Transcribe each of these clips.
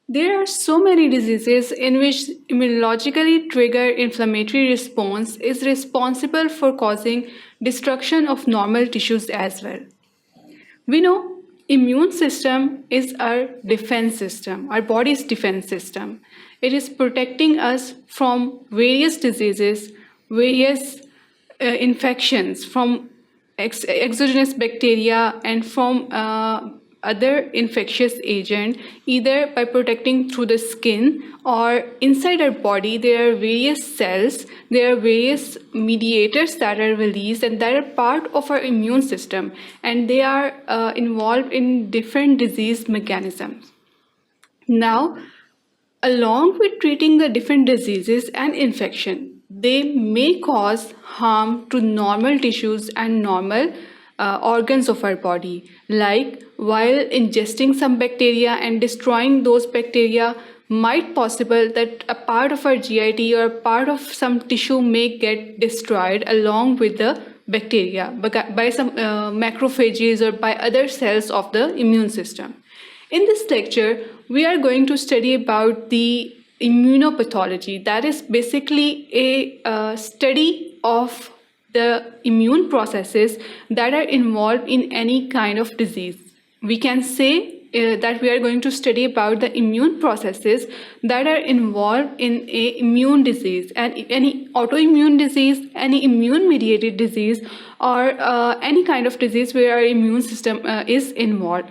There are so many diseases in which immunologically triggered inflammatory response is responsible for causing destruction of normal tissues as well. We know immune system is our defense system, our body's defense system. It is protecting us from various diseases, various infections, from exogenous bacteria and from other infectious agent, either by protecting through the skin or inside our body. There are various cells, there are various mediators that are released and that are part of our immune system, and they are involved in different disease mechanisms. Now, along with treating the different diseases and infection, they may cause harm to normal tissues and normal organs of our body. Like while ingesting some bacteria and destroying those bacteria, might possible that a part of our GIT or a part of some tissue may get destroyed along with the bacteria by some macrophages or by other cells of the immune system. In this lecture, we are going to study about the immunopathology. That is basically a study of the immune processes that are involved in any kind of disease. We can say that we are going to study about the immune processes that are involved in a immune disease, and any autoimmune disease, any immune-mediated disease, or any kind of disease where our immune system is involved.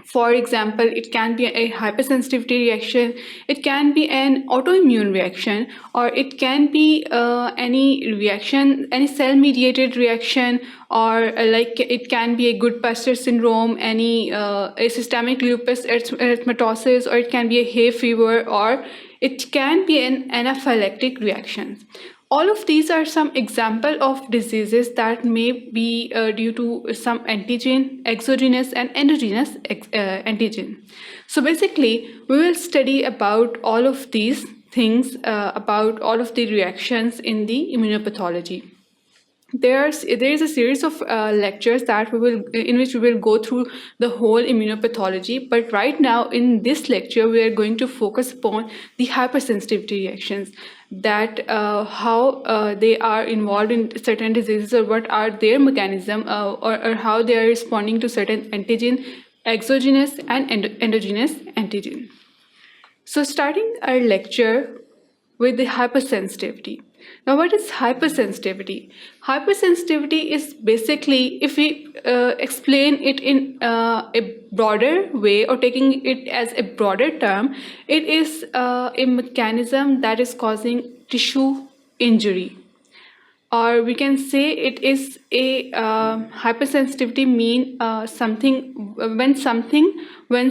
For example, it can be a hypersensitivity reaction, it can be an autoimmune reaction, or it can be any reaction, any cell-mediated reaction, or like it can be a Goodpasture syndrome, any a systemic lupus erythematosus, or it can be a hay fever, or it can be an anaphylactic reaction. All of these are some example of diseases that may be due to some antigen, exogenous and endogenous antigen. So basically, we will study about all of these things, about all of the reactions in the immunopathology. There is a series of lectures that in which we will go through the whole immunopathology, but right now in this lecture we are going to focus upon the hypersensitivity reactions, that how they are involved in certain diseases, or what are their mechanism, or how they are responding to certain antigen, exogenous and endogenous antigen. So starting our lecture with the hypersensitivity. Now, what is hypersensitivity? Hypersensitivity is basically, if we explain it in a broader way, or taking it as a broader term, it is a mechanism that is causing tissue injury. Or we can say it is a hypersensitivity mean something when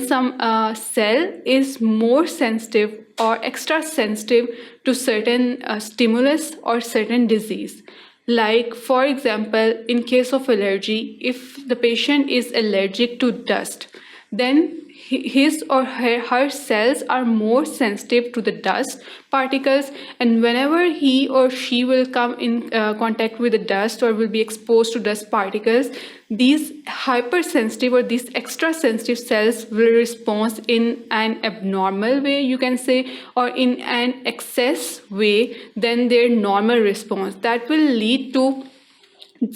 some cell is more sensitive or extra sensitive to certain stimulus or certain disease. Like for example, in case of allergy, if the patient is allergic to dust, then his or her cells are more sensitive to the dust particles, and whenever he or she will come in contact with the dust or will be exposed to dust particles, these hypersensitive or these extra sensitive cells will respond in an abnormal way, you can say, or in an excess way than their normal response. That will lead to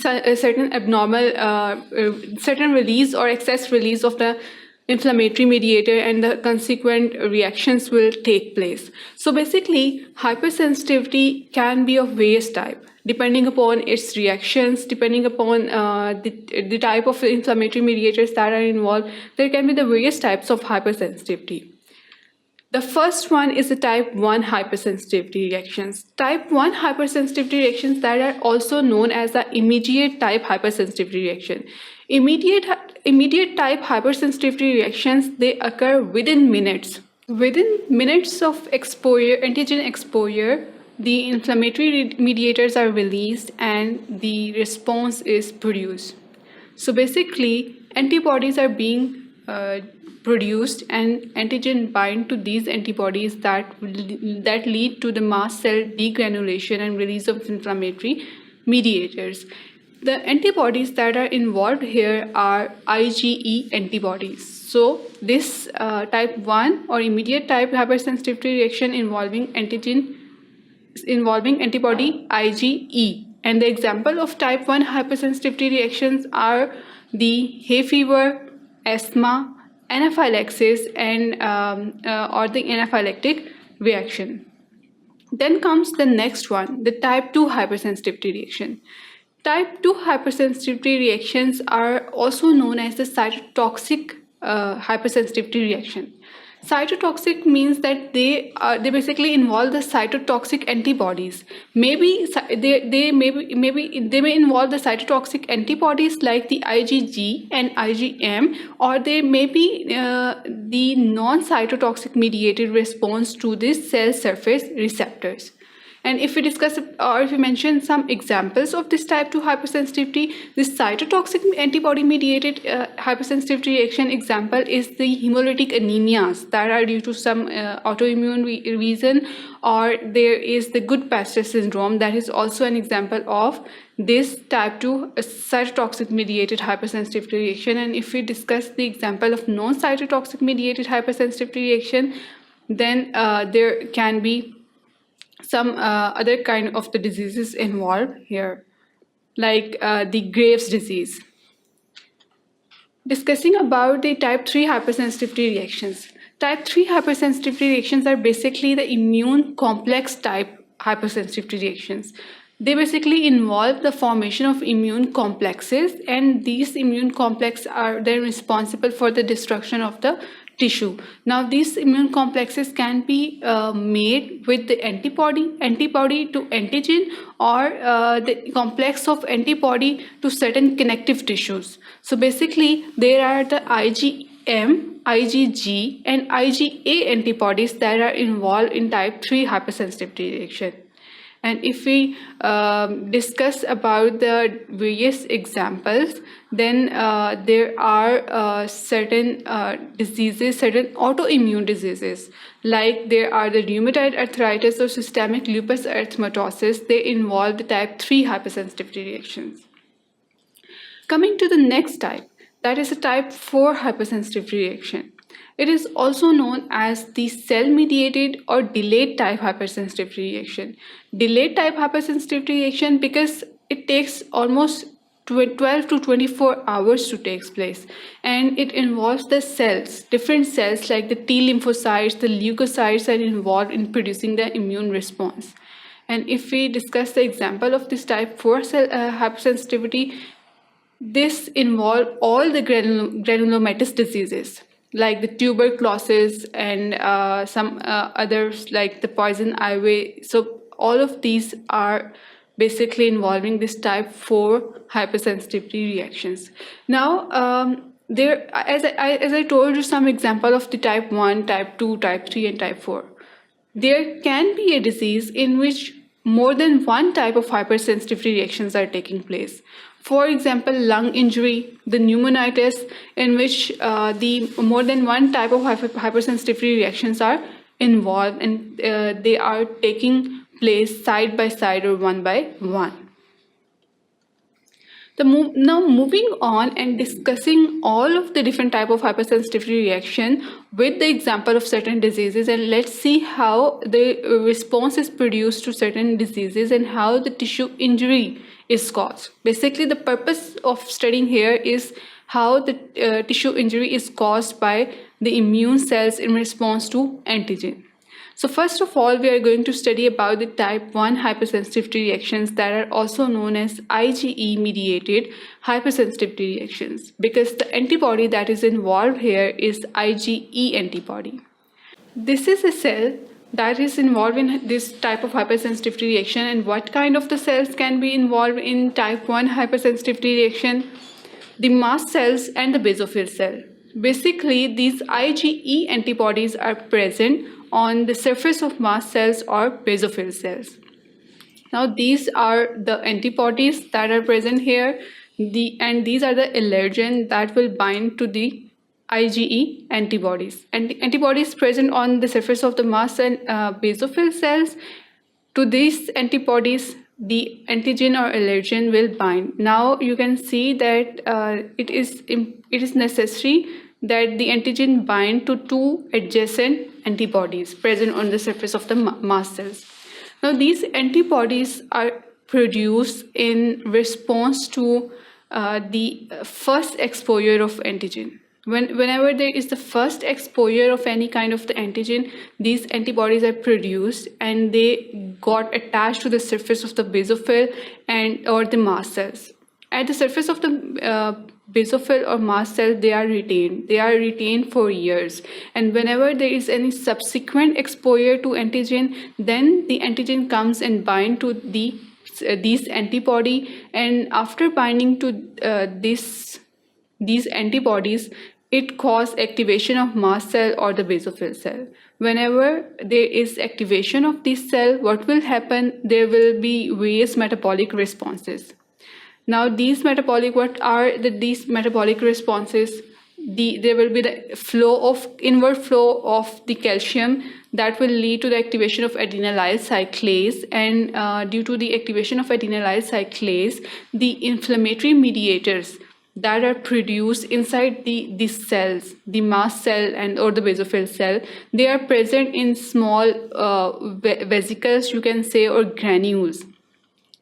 a certain abnormal, certain release or excess release of the inflammatory mediator, and the consequent reactions will take place. So basically, hypersensitivity can be of various types, depending upon its reactions, depending upon the type of inflammatory mediators that are involved. There can be the various types of hypersensitivity. The first one is the type 1 hypersensitivity reactions. Type 1 hypersensitivity reactions that are also known as the immediate type hypersensitivity reaction. Immediate type hypersensitivity reactions, they occur within minutes. Within minutes of exposure, antigen exposure, the inflammatory mediators are released and the response is produced. So basically, antibodies are being produced, and antigen bind to these antibodies that lead to the mast cell degranulation and release of inflammatory mediators. The antibodies that are involved here are IgE antibodies. So this type 1 or immediate type hypersensitivity reaction involving antibody IgE. And the example of type 1 hypersensitivity reactions are the hay fever, asthma, anaphylaxis, and or the anaphylactic reaction. Then comes the next one, the type 2 hypersensitivity reaction. Type 2 hypersensitivity reactions are also known as the cytotoxic hypersensitivity reaction. Cytotoxic means that they basically involve the cytotoxic antibodies. Maybe they may involve the cytotoxic antibodies like the IgG and IgM, or they may be the non-cytotoxic mediated response to these cell surface receptors. And if we discuss or if we mention some examples of this type 2 hypersensitivity, this cytotoxic antibody-mediated hypersensitivity reaction example is the hemolytic anemias that are due to some autoimmune reason, or there is the Goodpasture syndrome that is also an example of this type 2 cytotoxic mediated hypersensitivity reaction. And if we discuss the example of non-cytotoxic mediated hypersensitivity reaction, then there can be some other kind of the diseases involved here, like the Graves' disease. Discussing about the type 3 hypersensitivity reactions. Type 3 hypersensitivity reactions are basically the immune complex type hypersensitivity reactions. They basically involve the formation of immune complexes, and these immune complexes are then responsible for the destruction of the tissue. Now, these immune complexes can be made with the antibody to antigen, or the complex of antibody to certain connective tissues. So basically, there are the IgM, IgG, and IgA antibodies that are involved in type 3 hypersensitivity reaction. And if we discuss about the various examples, then there are certain diseases, certain autoimmune diseases, like there are the rheumatoid arthritis or systemic lupus erythematosus. They involve the type 3 hypersensitivity reactions. Coming to the next type, that is a type 4 hypersensitivity reaction. It is also known as the cell-mediated or delayed type hypersensitivity reaction. Delayed type hypersensitivity reaction because it takes almost 12 to 24 hours to take place, and it involves the cells, different cells like the T lymphocytes, the leukocytes are involved in producing the immune response. And if we discuss the example of this type 4 cell hypersensitivity, this involves all the granulomatous diseases like the tuberculosis and some others like the poison ivy. So all of these are basically involving this type 4 hypersensitivity reactions. Now, there, as I told you, some example of the type 1, type 2, type 3, and type 4. There can be a disease in which more than one type of hypersensitivity reactions are taking place. For example, lung injury, the pneumonitis, in which the more than one type of hypersensitivity reactions are involved, and they are taking place side by side or one by one. Now moving on and discussing all of the different type of hypersensitivity reaction with the example of certain diseases, and let's see how the response is produced to certain diseases and how the tissue injury is caused. Basically, the purpose of studying here is how the tissue injury is caused by the immune cells in response to antigen. So first of all, we are going to study about the type 1 hypersensitivity reactions that are also known as IgE-mediated hypersensitivity reactions, because the antibody that is involved here is IgE antibody. This is a cell that is involved in this type of hypersensitivity reaction. And what kind of the cells can be involved in type 1 hypersensitivity reaction? The mast cells and the basophil cell. Basically, these IgE antibodies are present on the surface of mast cells or basophil cells. Now, these are the antibodies that are present here, and these are the allergen that will bind to the IgE antibodies. And the antibodies present on the surface of the mast and basophil cells, to these antibodies, the antigen or allergen will bind. Now, you can see that it is necessary that the antigen bind to two adjacent antibodies present on the surface of the mast cells. Now, these antibodies are produced in response to the first exposure of antigen. Whenever there is the first exposure of any kind of the antigen, these antibodies are produced and they got attached to the surface of the basophil and or the mast cells. At the surface of the basophil or mast cell, they are retained. They are retained for years. And whenever there is any subsequent exposure to antigen, then the antigen comes and bind to these antibody. And after binding to these antibodies, it causes activation of mast cell or the basophil cell. Whenever there is activation of this cell, what will happen? There will be various metabolic responses. Now, these metabolic responses? There will be the inward flow of the calcium that will lead to the activation of adenylyl cyclase, and due to the activation of adenylyl cyclase, the inflammatory mediators that are produced inside these cells, the mast cell and or the basophil cell, they are present in small vesicles, you can say, or granules.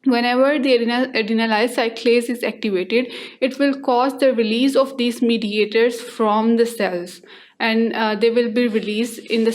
Whenever the adenylyl cyclase is activated, it will cause the release of these mediators from the cells, and they will be released in the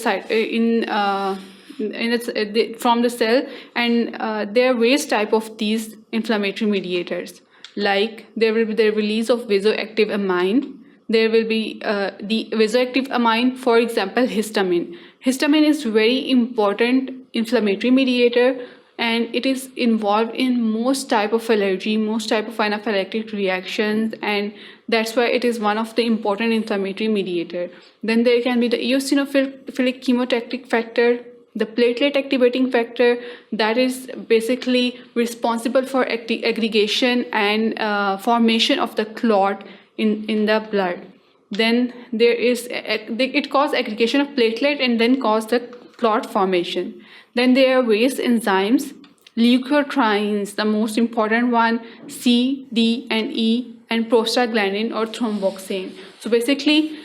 from the cell, and there are various type of these inflammatory mediators. Like there will be the release of vasoactive amine. There will be the vasoactive amine, for example, histamine. Histamine is very important inflammatory mediator, and it is involved in most type of allergy, most type of anaphylactic reactions, and that's why it is one of the important inflammatory mediator. Then there can be the eosinophilic chemotactic factor, the platelet activating factor, that is basically responsible for aggregation and formation of the clot in the blood. Then there is it causes aggregation of platelet and then cause the clot formation. Then there are various enzymes, leukotrienes, the most important one, C, D, and E, and prostaglandin or thromboxane. So basically,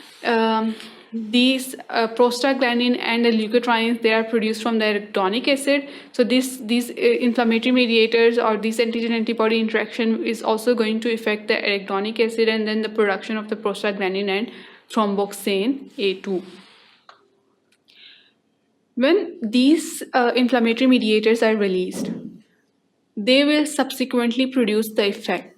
these prostaglandin and the leukotrienes, they are produced from the arachidonic acid. So these inflammatory mediators or this antigen-antibody interaction is also going to affect the arachidonic acid and then the production of the prostaglandin and thromboxane A2. When these inflammatory mediators are released, they will subsequently produce the effect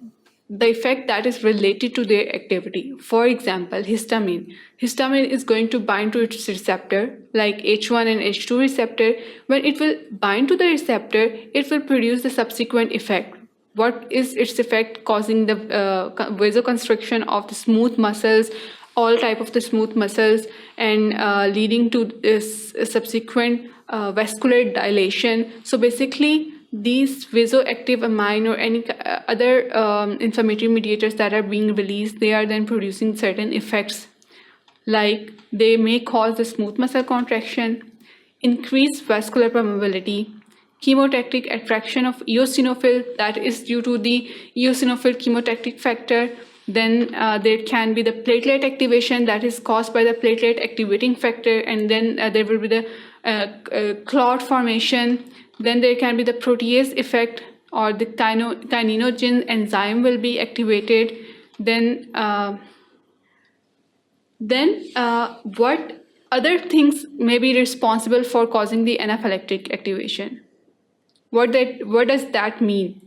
that is related to their activity. For example, histamine. Histamine is going to bind to its receptor, like H1 and H2 receptor. When it will bind to the receptor, it will produce the subsequent effect. What is its effect? Causing the vasoconstriction of the smooth muscles, all type of the smooth muscles, and leading to this subsequent vascular dilation. So basically, these vasoactive amine or any other inflammatory mediators that are being released, they are then producing certain effects, like they may cause the smooth muscle contraction, increased vascular permeability, chemotactic attraction of eosinophil, that is due to the eosinophil chemotactic factor. Then there can be the platelet activation that is caused by the platelet activating factor, and then there will be the clot formation. Then there can be the protease effect, or the kininogen enzyme will be activated. Then what other things may be responsible for causing the anaphylactic activation? What does that mean?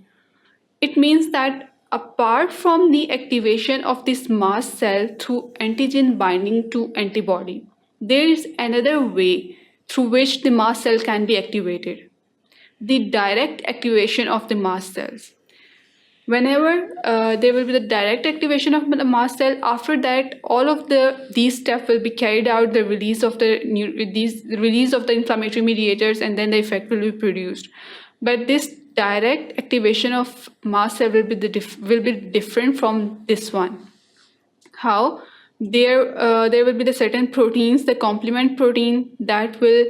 It means that apart from the activation of this mast cell through antigen binding to antibody, there is another way through which the mast cell can be activated: the direct activation of the mast cells. Whenever there will be the direct activation of the mast cell, after that, all of these steps will be carried out, the release of the inflammatory mediators, and then the effect will be produced. But this direct activation of mast cell will be different from this one. How? There will be the certain proteins, the complement protein, that will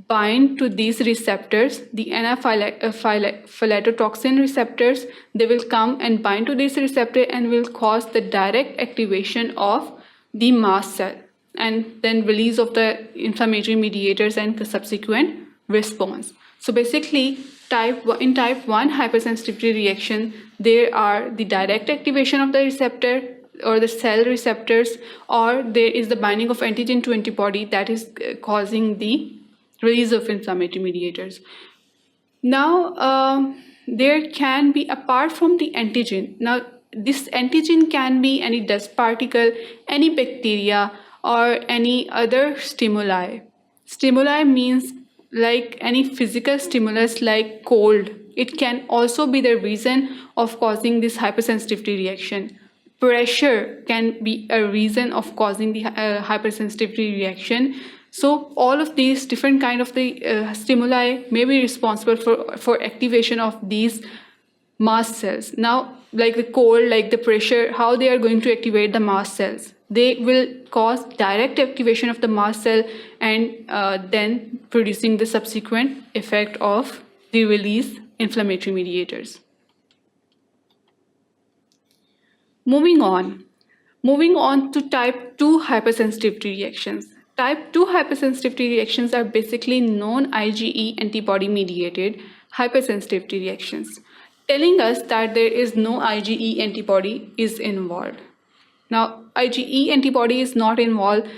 bind to these receptors, the anaphylatotoxin receptors. They will come and bind to this receptor and will cause the direct activation of the mast cell, and then release of the inflammatory mediators and subsequent response. So basically, in type 1 hypersensitivity reaction, there are the direct activation of the receptor or the cell receptors, or there is the binding of antigen to antibody that is causing the release of inflammatory mediators. Now, there can be, apart from the antigen, now this antigen can be any dust particle, any bacteria, or any other stimuli. Stimuli means like any physical stimulus like cold. It can also be the reason of causing this hypersensitivity reaction. Pressure can be a reason of causing the hypersensitivity reaction. So all of these different kind of the stimuli may be responsible for activation of these mast cells. Now, like the cold, like the pressure, how they are going to activate the mast cells? They will cause direct activation of the mast cell and then producing the subsequent effect of the release inflammatory mediators. Moving on to type 2 hypersensitivity reactions. Type 2 hypersensitivity reactions are basically non-IgE antibody-mediated hypersensitivity reactions, telling us that there is no IgE antibody is involved. Now, IgE antibody is not involved.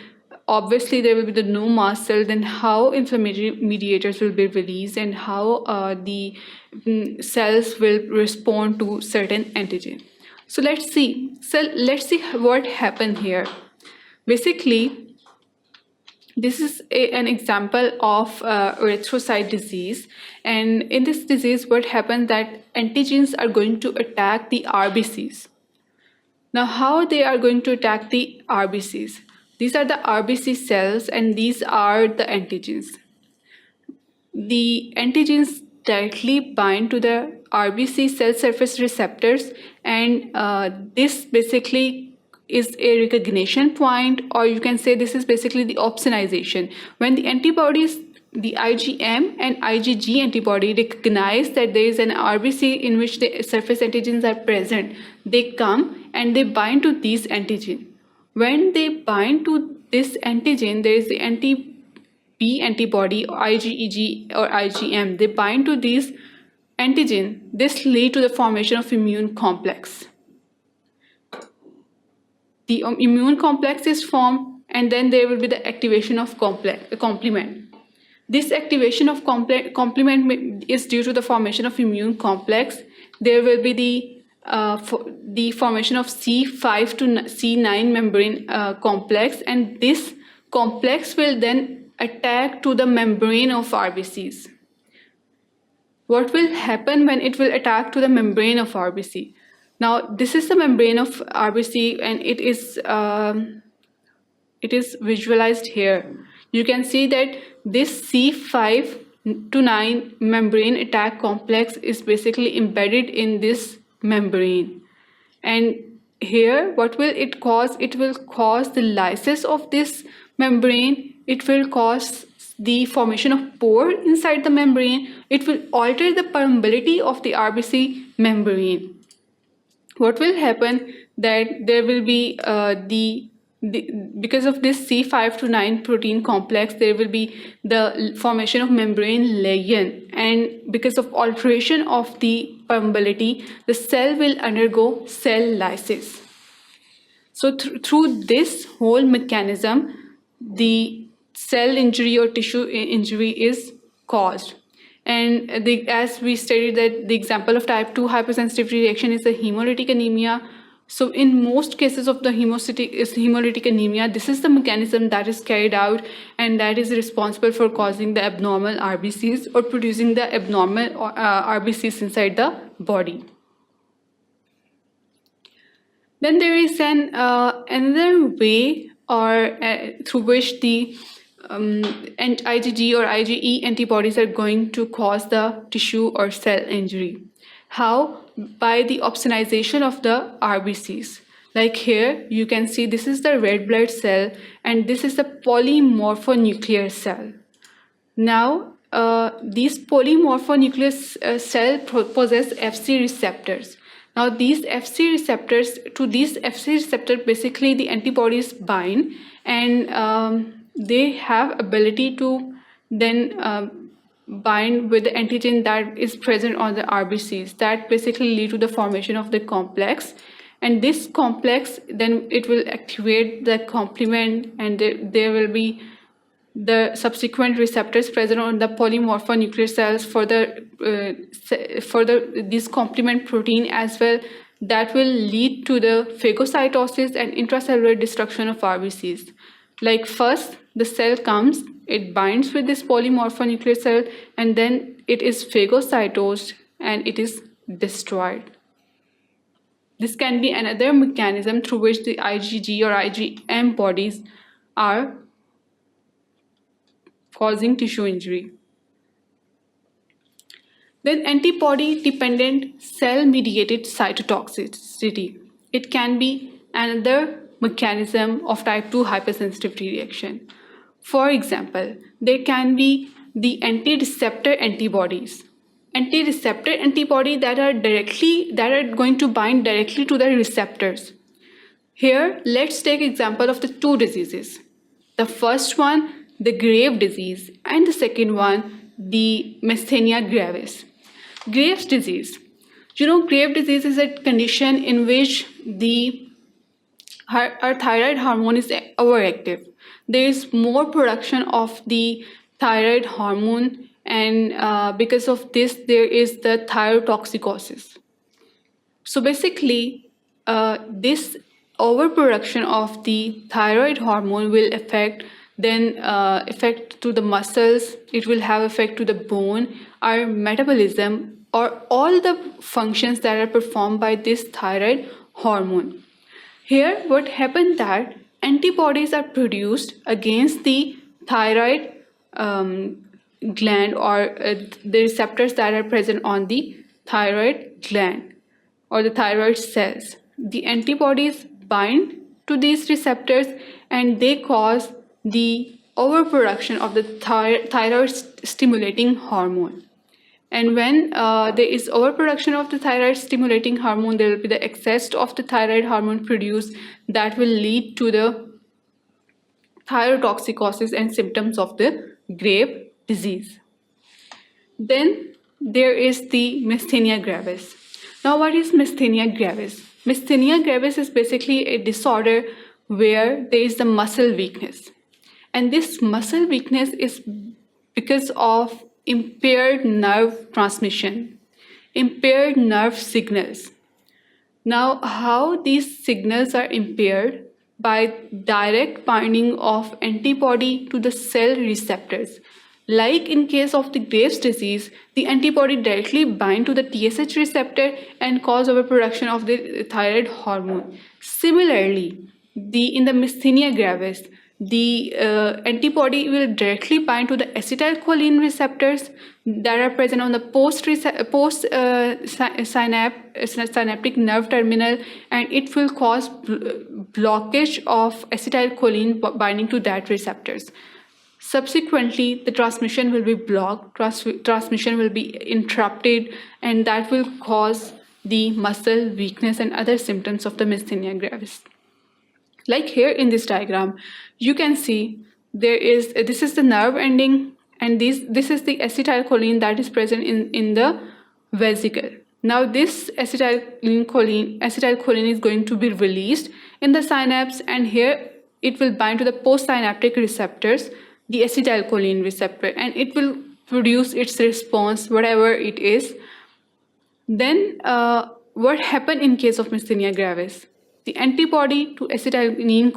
Obviously, there will be no mast cell. Then how inflammatory mediators will be released and how the cells will respond to certain antigen. So let's see. What happened here. Basically, this is an example of erythrocyte disease, and in this disease, what happens that antigens are going to attack the RBCs. Now, how they are going to attack the RBCs? These are the RBC cells, and these are the antigens. The antigens directly bind to the RBC cell surface receptors, and this basically is a recognition point, or you can say this is basically the opsonization. When the antibodies, the IgM and IgG antibody, recognize that there is an RBC in which the surface antigens are present, they come and they bind to these antigen. When they bind to this antigen, there is the anti-B antibody, or IgEG or IgM. They bind to these antigen. This leads to the formation of immune complex. The immune complex is formed, and then there will be the activation of complement. This activation of complement is due to the formation of immune complex. There will be the formation of C5 to C9 membrane complex, and this complex will then attack to the membrane of RBCs. What will happen when it will attack to the membrane of RBC? Now, this is the membrane of RBC, and it is visualized here. You can see that this C5 to 9 membrane attack complex is basically embedded in this membrane. And here, what will it cause? It will cause the lysis of this membrane. It will cause the formation of pore inside the membrane. It will alter the permeability of the RBC membrane. What will happen that there will be because of this C5 to 9 protein complex, there will be the formation of membrane lesion, and because of alteration of the permeability, the cell will undergo cell lysis. So through this whole mechanism, the cell injury or tissue injury is caused. And as we stated that the example of type 2 hypersensitivity reaction is the hemolytic anemia. So in most cases of the hemolytic anemia, this is the mechanism that is carried out, and that is responsible for causing the abnormal RBCs or producing the abnormal RBCs inside the body. Then there is another way through which the IgG or IgE antibodies are going to cause the tissue or cell injury. How? By the opsonization of the RBCs. Like here, you can see this is the red blood cell, and this is the polymorphonuclear cell. Now, these polymorphonuclear cells possess Fc receptors. Now these FC receptors, to these FC receptors basically the antibodies bind, and they have ability to then bind with the antigen that is present on the RBCs, that basically lead to the formation of the complex. And this complex, then it will activate the complement, and there will be the subsequent receptors present on the polymorphonuclear cells for this complement protein as well, that will lead to the phagocytosis and intracellular destruction of RBCs. Like first the cell comes, it binds with this polymorphonuclear cell, and then it is phagocytosed and it is destroyed. This can be another mechanism through which the IgG or IgM bodies are causing tissue injury. Then antibody-dependent cell-mediated cytotoxicity. It can be another mechanism of type 2 hypersensitivity reaction. For example, there can be the anti-receptor antibodies. Anti-receptor antibody that are going to bind directly to the receptors. Here, let's take example of the two diseases. The first one, the Graves' disease, and the second one, the myasthenia gravis. Graves' disease. Graves' disease is a condition in which our thyroid hormone is overactive. There is more production of the thyroid hormone, and because of this, there is the thyrotoxicosis. So basically, this overproduction of the thyroid hormone will affect to the muscles, it will have effect to the bone, our metabolism, or all the functions that are performed by this thyroid hormone. Here what happened that antibodies are produced against the thyroid gland, or the receptors that are present on the thyroid gland or the thyroid cells. The antibodies bind to these receptors and they cause the overproduction of the thyroid stimulating hormone. And when there is overproduction of the thyroid stimulating hormone, there will be the excess of the thyroid hormone produced that will lead to the thyrotoxicosis and symptoms of the Graves' disease. Then there is the myasthenia gravis. Now what is myasthenia gravis? Myasthenia gravis is basically a disorder where there is the muscle weakness. And this muscle weakness is because of impaired nerve transmission, impaired nerve signals. Now, how these signals are impaired? By direct binding of antibody to the cell receptors. Like in case of the Graves' disease, the antibody directly bind to the TSH receptor and cause overproduction of the thyroid hormone. Similarly, in the myasthenia gravis, the antibody will directly bind to the acetylcholine receptors that are present on the synaptic nerve terminal, and it will cause blockage of acetylcholine binding to that receptors. Subsequently, the transmission will be blocked, transmission will be interrupted, and that will cause the muscle weakness and other symptoms of the myasthenia gravis. Like here in this diagram, you can see this is the nerve ending, and this is the acetylcholine that is present in the vesicle. Now this acetylcholine is going to be released in the synapse, and here it will bind to the postsynaptic receptors, the acetylcholine receptor, and it will produce its response, whatever it is. Then what happened in case of myasthenia gravis? The antibody to acetylcholine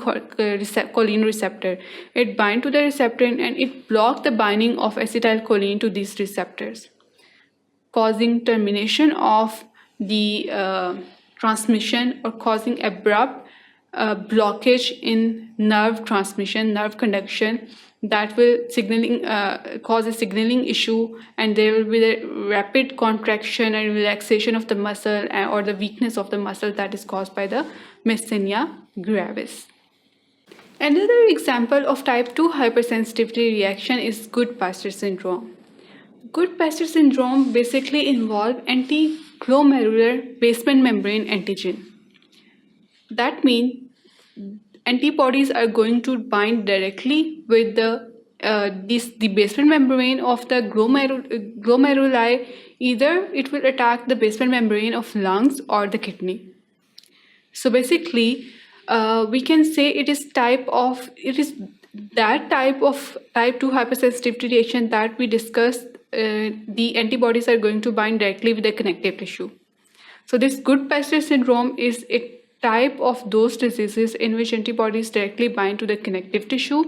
receptor, it bind to the receptor and it blocked the binding of acetylcholine to these receptors, causing termination of the transmission or causing abrupt blockage in nerve transmission, nerve conduction, that will cause a signaling issue, and there will be the rapid contraction and relaxation of the muscle or the weakness of the muscle that is caused by the myasthenia gravis. Another example of type 2 hypersensitivity reaction is Goodpasture syndrome. Goodpasture syndrome basically involves glomerular basement membrane antigen. That means antibodies are going to bind directly with the basement membrane of the glomeruli. Either it will attack the basement membrane of lungs or the kidney. So basically, we can say it is that type of type 2 hypersensitivity reaction that we discussed. The antibodies are going to bind directly with the connective tissue. So this Goodpasture syndrome is a type of those diseases in which antibodies directly bind to the connective tissue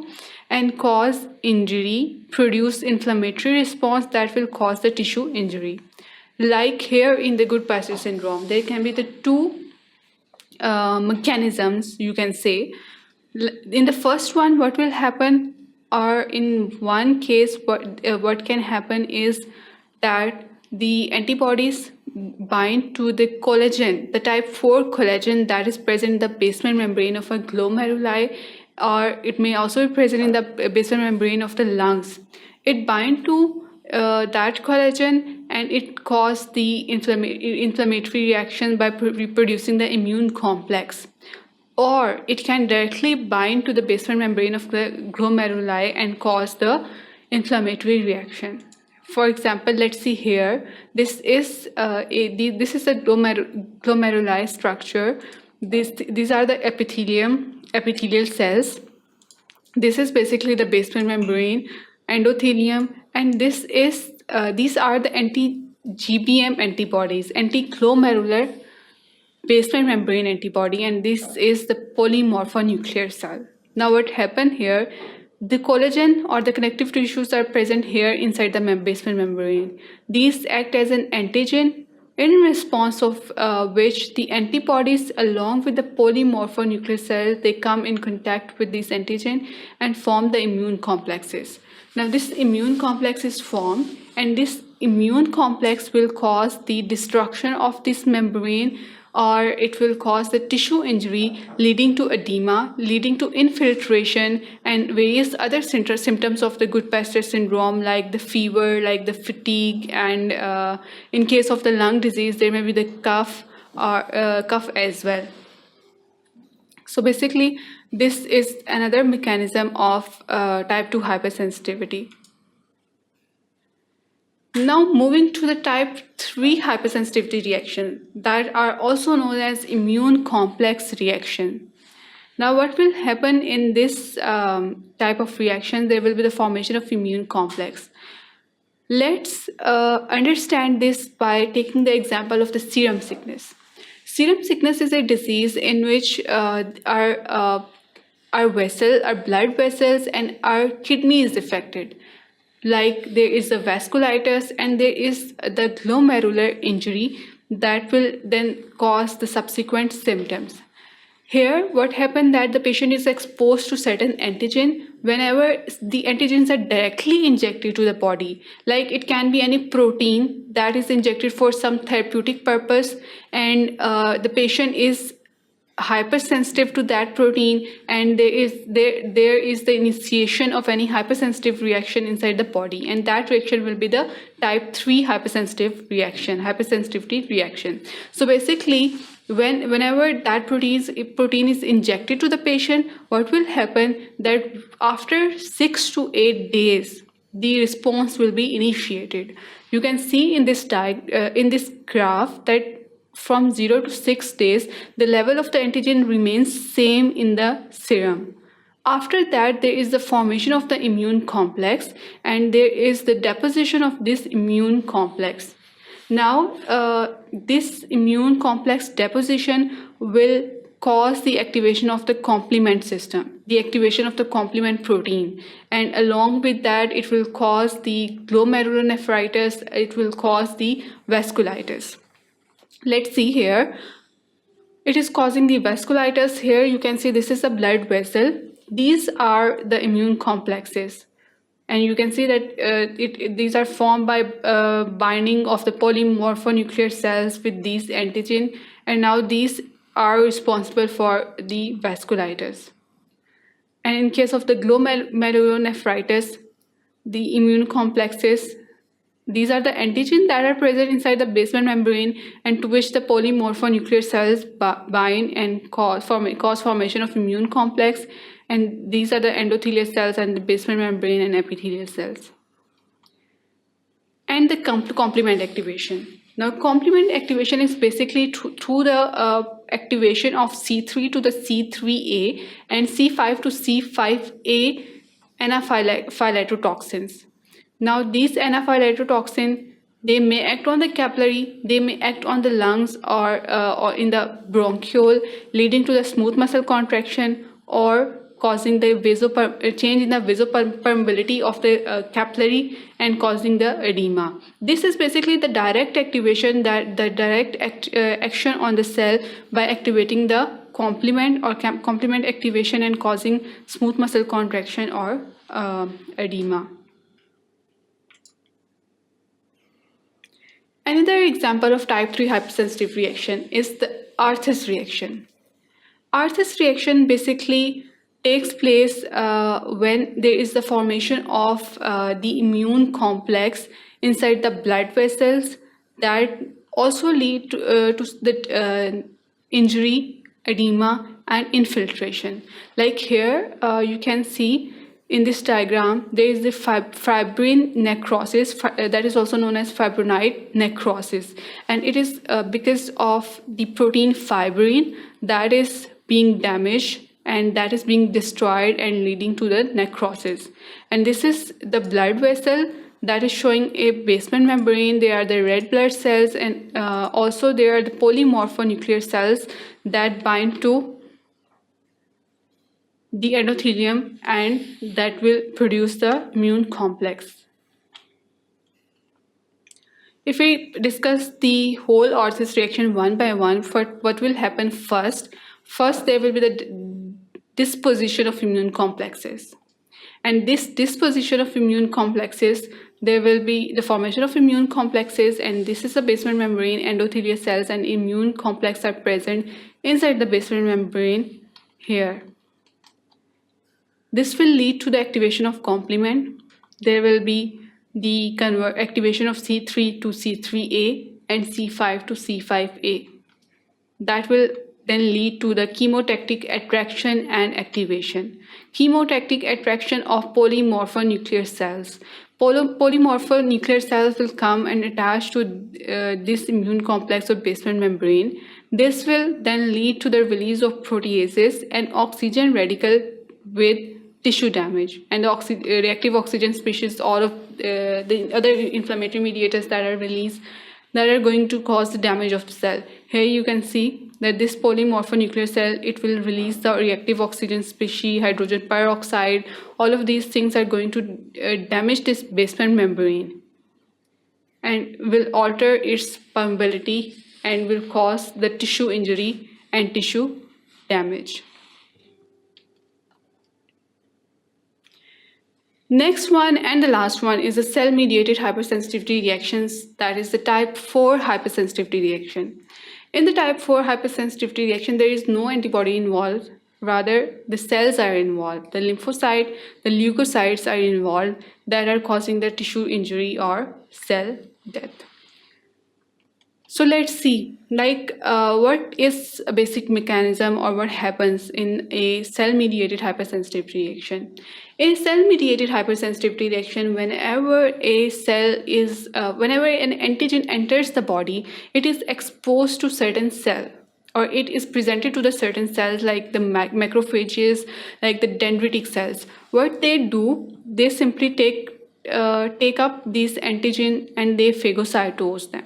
and cause injury, produce inflammatory response that will cause the tissue injury. Like here in the Goodpasture syndrome, there can be the two mechanisms, you can say. In the first one, what will happen, or in one case, what can happen is that the antibodies bind to the collagen, the type 4 collagen that is present in the basement membrane of a glomeruli, or it may also be present in the basement membrane of the lungs. It binds to that collagen and it causes the inflammatory reaction by reproducing the immune complex. Or it can directly bind to the basement membrane of the glomeruli and cause the inflammatory reaction. For example, let's see here. This is a glomeruli structure. These are the epithelial cells. This is basically the basement membrane, endothelium, and these are the anti-GBM antibodies, anti-glomerular basement membrane antibody, and this is the polymorphonuclear cell. Now what happened here, the collagen or the connective tissues are present here inside the basement membrane. These act as an antigen, in response of which the antibodies along with the polymorphonuclear cell, they come in contact with this antigen and form the immune complexes. Now this immune complex is formed, and this immune complex will cause the destruction of this membrane, or it will cause the tissue injury, leading to edema, leading to infiltration, and various other symptoms of the Goodpasture syndrome, like the fever, like the fatigue, and in case of the lung disease, there may be the cough as well. So basically, this is another mechanism of type 2 hypersensitivity. Now moving to the type 3 hypersensitivity reaction that are also known as immune complex reaction. Now what will happen in this type of reaction, there will be the formation of immune complex. Let's understand this by taking the example of the serum sickness. Serum sickness is a disease in which our blood vessels and our kidney is affected. Like there is the vasculitis and there is the glomerular injury that will then cause the subsequent symptoms. Here, what happened that the patient is exposed to certain antigen whenever the antigens are directly injected to the body. Like it can be any protein that is injected for some therapeutic purpose, and the patient is hypersensitive to that protein, and there is the initiation of any hypersensitive reaction inside the body, and that reaction will be the type 3 hypersensitivity reaction. So basically, whenever that protein is injected to the patient, what will happen that after 6 to 8 days the response will be initiated. You can see in this graph that from 0 to 6 days, the level of the antigen remains same in the serum. After that, there is the formation of the immune complex, and there is the deposition of this immune complex. Now, this immune complex deposition will cause the activation of the complement system, the activation of the complement protein, and along with that, it will cause the glomerulonephritis, it will cause the vasculitis. Let's see here. It is causing the vasculitis. Here you can see this is a blood vessel. These are the immune complexes. And you can see that these are formed by binding of the polymorphonuclear cells with these antigen. And now these are responsible for the vasculitis. And in case of the glomerulonephritis, the immune complexes These are the antigens that are present inside the basement membrane and to which the polymorphonuclear cells bind and cause formation of immune complex. And these are the endothelial cells and the basement membrane and epithelial cells. And the complement activation. Now, complement activation is basically through the activation of C3 to the C3A and C5 to C5A anaphylatotoxins. Now, these anaphylatotoxins, they may act on the capillary, they may act on the lungs or in the bronchiole, leading to the smooth muscle contraction or causing the change in the vasopermeability of the capillary and causing the edema. This is basically the direct activation, action on the cell by activating the complement or complement activation and causing smooth muscle contraction or edema. Another example of type 3 hypersensitive reaction is the Arthus reaction. Arthus reaction basically takes place when there is the formation of the immune complex inside the blood vessels that also lead to the injury, edema, and infiltration. Like here, you can see in this diagram, there is the fibrin necrosis, that is also known as fibrinite necrosis. And it is because of the protein fibrin that is being damaged and that is being destroyed and leading to the necrosis. And this is the blood vessel that is showing a basement membrane. There are the red blood cells, and also there are the polymorphonuclear cells that bind to the endothelium and that will produce the immune complex. If we discuss the whole Arthus reaction one by one, for what will happen first there will be the disposition of immune complexes. And this disposition of immune complexes, there will be the formation of immune complexes, and this is the basement membrane, endothelial cells and immune complex are present inside the basement membrane here. This will lead to the activation of complement. There will be the activation of C3 to C3A and C5 to C5A. That will then lead to the chemotactic attraction and activation. Chemotactic attraction of polymorphonuclear cells. Polymorphonuclear cells will come and attach to this immune complex of basement membrane. This will then lead to the release of proteases and oxygen radical with tissue damage, and the reactive oxygen species, all of the other inflammatory mediators that are released that are going to cause the damage of the cell. Here you can see that this polymorphonuclear cell, it will release the reactive oxygen species, hydrogen peroxide. All of these things are going to damage this basement membrane and will alter its permeability and will cause the tissue injury and tissue damage. Next one and the last one is the cell-mediated hypersensitivity reactions, that is the type 4 hypersensitivity reaction. In the type 4 hypersensitivity reaction, there is no antibody involved. Rather, the cells are involved. The lymphocyte, the leukocytes are involved that are causing the tissue injury or cell death. So let's see, what is a basic mechanism or what happens in a cell-mediated hypersensitivity reaction. In a cell-mediated hypersensitivity reaction, whenever an antigen enters the body, it is exposed to certain cell, or it is presented to the certain cells like the macrophages, like the dendritic cells. What they do, they simply take up these antigen and they phagocytose them.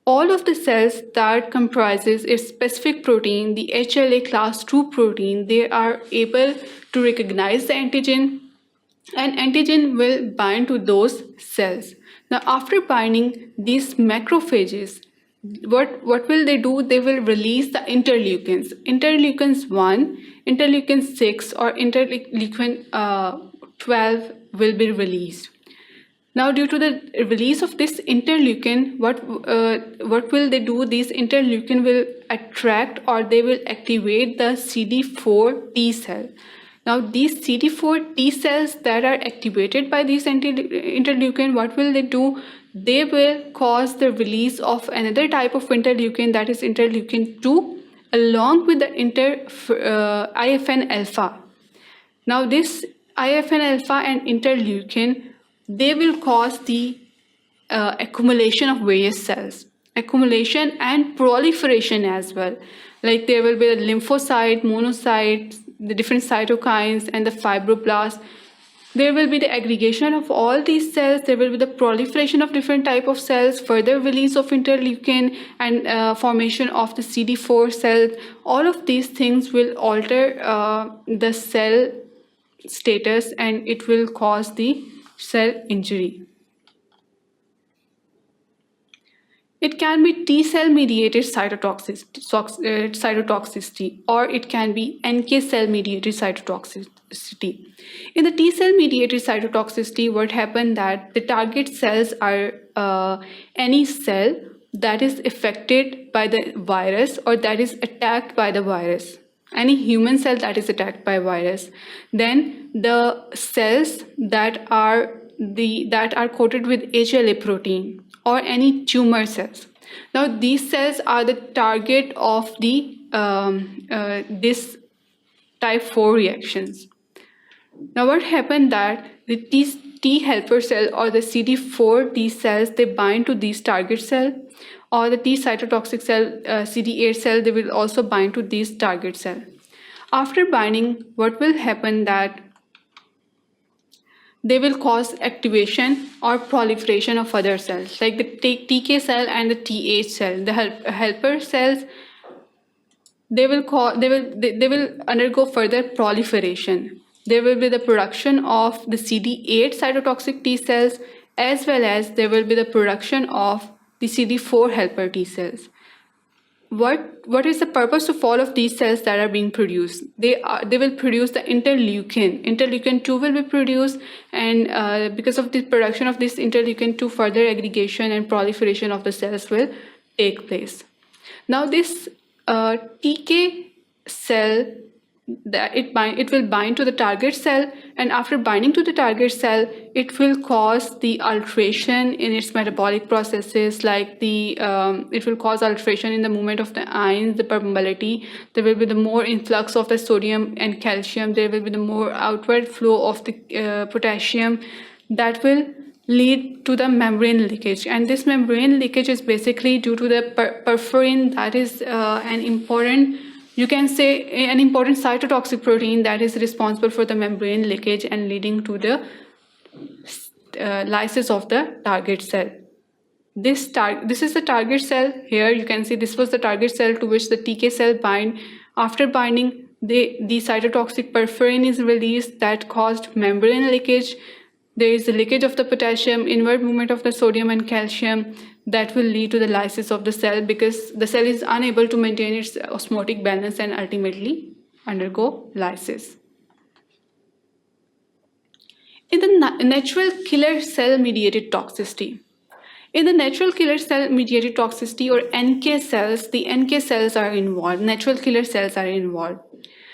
All of the cells that comprises a specific protein, the HLA class II protein, they are able to recognize the antigen, and antigen will bind to those cells. Now, after binding these macrophages, what will they do? They will release the interleukins. Interleukins 1, interleukin 6, or interleukin 12 will be released. Now, due to the release of this interleukin, what will they do? These interleukin will attract or they will activate the CD4 T cell. Now, these CD4 T cells that are activated by these interleukin, what will they do? They will cause the release of another type of interleukin, that is interleukin 2, along with the IFN alpha. Now, this IFN alpha and interleukin, they will cause the accumulation of various cells, accumulation and proliferation as well. Like there will be the lymphocyte, monocytes, the different cytokines, and the fibroblasts. There will be the aggregation of all these cells. There will be the proliferation of different type of cells, further release of interleukin, and formation of the CD4 cells. All of these things will alter the cell status, and it will cause the cell injury. It can be T-cell-mediated cytotoxicity, or it can be NK cell-mediated cytotoxicity. In the T-cell-mediated cytotoxicity, what happened that the target cells are any cell that is affected by the virus or that is attacked by the virus. Any human cell that is attacked by virus. Then the cells that are coated with HLA protein, or any tumor cells. Now, these cells are the target of the this type 4 reactions. Now, what happened that the T helper cell or the CD4 T cells, they bind to these target cell, or the T cytotoxic cell, CD8 cell, they will also bind to these target cell. After binding, what will happen that they will cause activation or proliferation of other cells, like the TK cell and the TH cell, the helper cells. They will undergo further proliferation. There will be the production of the CD8 cytotoxic T cells, as well as there will be the production of the CD4 helper T cells. What is the purpose of all of these cells that are being produced? They will produce the interleukin. Interleukin 2 will be produced, and because of the production of this interleukin 2, further aggregation and proliferation of the cells will take place. Now, this TK cell, it will bind to the target cell, and after binding to the target cell, it will cause the alteration in its metabolic processes, like it will cause alteration in the movement of the ions, the permeability. There will be the more influx of the sodium and calcium. There will be the more outward flow of the potassium. That will lead to the membrane leakage, and this membrane leakage is basically due to the perforin, that is an important cytotoxic protein that is responsible for the membrane leakage and leading to the lysis of the target cell. This is the target cell. Here you can see this was the target cell to which the TK cell bind. After binding, the cytotoxic perforin is released that caused membrane leakage. There is the leakage of the potassium, inward movement of the sodium and calcium, that will lead to the lysis of the cell, because the cell is unable to maintain its osmotic balance and ultimately undergo lysis. In the natural killer cell-mediated toxicity. In the natural killer cell-mediated toxicity, or NK cells, the NK cells are involved. Natural killer cells are involved.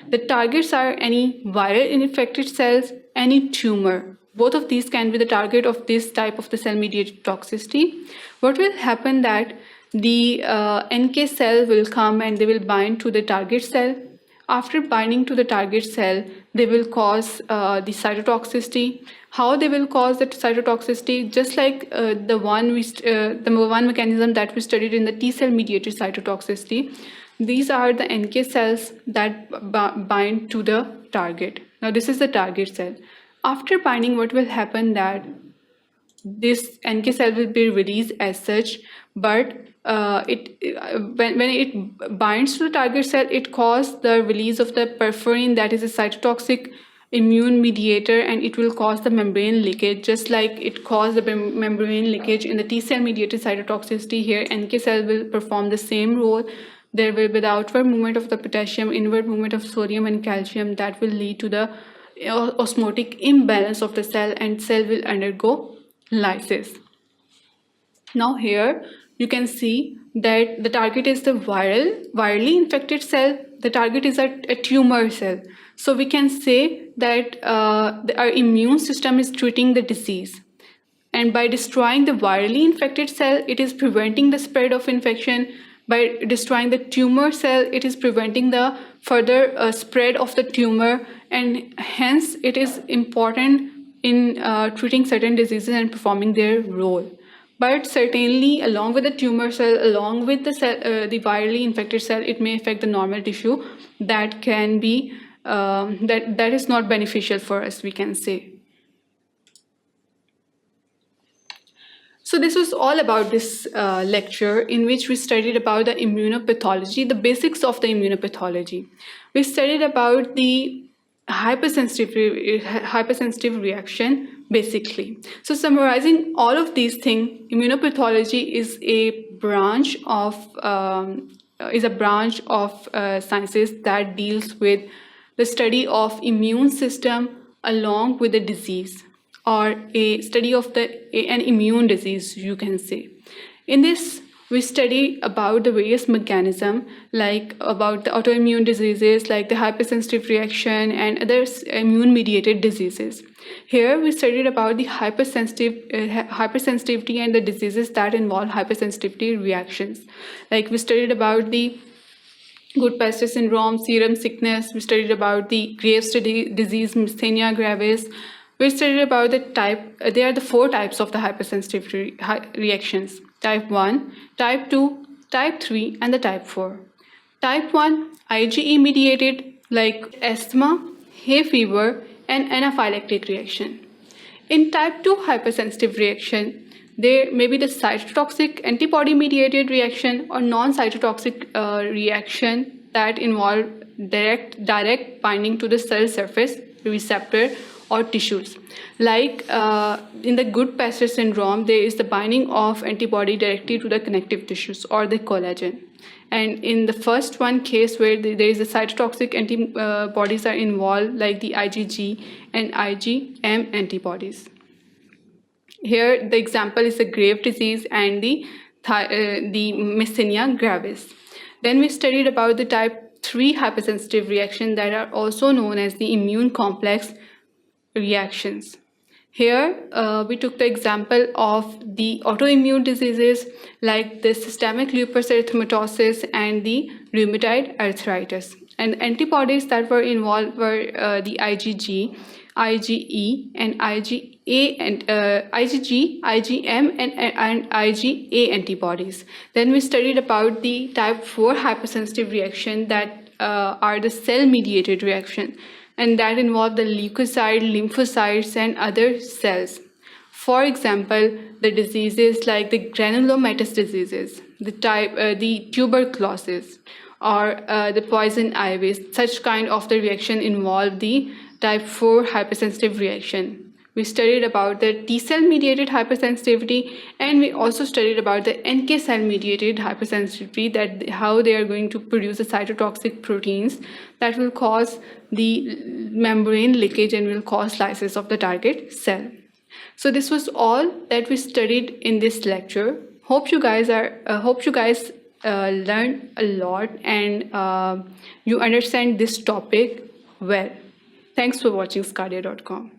The targets are any viral infected cells, any tumor. Both of these can be the target of this type of the cell-mediated toxicity. What will happen that the NK cell will come and they will bind to the target cell. After binding to the target cell, they will cause the cytotoxicity. How they will cause the cytotoxicity? Just like the one mechanism that we studied in the T-cell-mediated cytotoxicity. These are the NK cells that bind to the target. Now, this is the target cell. After binding, what will happen that this NK cell will be released as such, but when it binds to the target cell, it causes the release of the perforin, that is a cytotoxic immune mediator, and it will cause the membrane leakage, just like it caused the membrane leakage in the T-cell mediated cytotoxicity. Here, NK cell will perform the same role. There will be the outward movement of the potassium, inward movement of sodium and calcium, that will lead to the osmotic imbalance of the cell, and cell will undergo lysis. Now here you can see that the target is the virally infected cell, the target is a tumor cell. So we can say that our immune system is treating the disease. And by destroying the virally infected cell, it is preventing the spread of infection. By destroying the tumor cell, it is preventing the further spread of the tumor, and hence it is important in treating certain diseases and performing their role. But certainly, along with the tumor cell, along with the cell, the virally infected cell, it may affect the normal tissue that can be that is not beneficial for us, we can say. So this was all about this lecture, in which we studied about the immunopathology, the basics of the immunopathology. We studied about the hypersensitive reaction, basically. So summarizing all of these things, immunopathology is a branch of sciences that deals with the study of immune system along with the disease, or a study of an immune disease, you can say. In this, we study about the various mechanisms, like about the autoimmune diseases, like the hypersensitive reaction and other immune-mediated diseases. Here, we studied about the hypersensitivity and the diseases that involve hypersensitivity reactions. Like we studied about the Goodpasture syndrome, serum sickness. We studied about the Graves' disease, myasthenia gravis. We studied about the type. There are the 4 types of the hypersensitive reactions: type 1, type 2, type 3, and the type 4. Type 1, IgE-mediated, like asthma, hay fever, and anaphylactic reaction. In type 2 hypersensitive reaction, there may be the cytotoxic antibody-mediated reaction or non-cytotoxic reaction that involve direct binding to the cell surface, receptor, or tissues. Like in the Goodpasture syndrome, there is the binding of antibody directly to the connective tissues or the collagen. And in the first one case where there is a cytotoxic antibodies are involved, like the IgG and IgM antibodies. Here, the example is the Graves' disease and the myasthenia gravis. Then we studied about the type 3 hypersensitive reaction that are also known as the immune complex reactions. Here, we took the example of the autoimmune diseases like the systemic lupus erythematosus and the rheumatoid arthritis. And antibodies that were involved were the IgG, IgE, and IgA, and IgG, IgM, and IgA antibodies. Then we studied about the type 4 hypersensitive reaction that are the cell-mediated reaction, and that involve the leukocyte, lymphocytes, and other cells. For example, the diseases like the granulomatous diseases, the tuberculosis, or the poison ivy. Such kind of the reaction involve the type 4 hypersensitive reaction. We studied about the T-cell-mediated hypersensitivity, and we also studied about the NK cell-mediated hypersensitivity, that how they are going to produce the cytotoxic proteins that will cause the membrane leakage and will cause lysis of the target cell. So this was all that we studied in this lecture. Hope you guys learned a lot and you understand this topic well. Thanks for watching sqadia.com.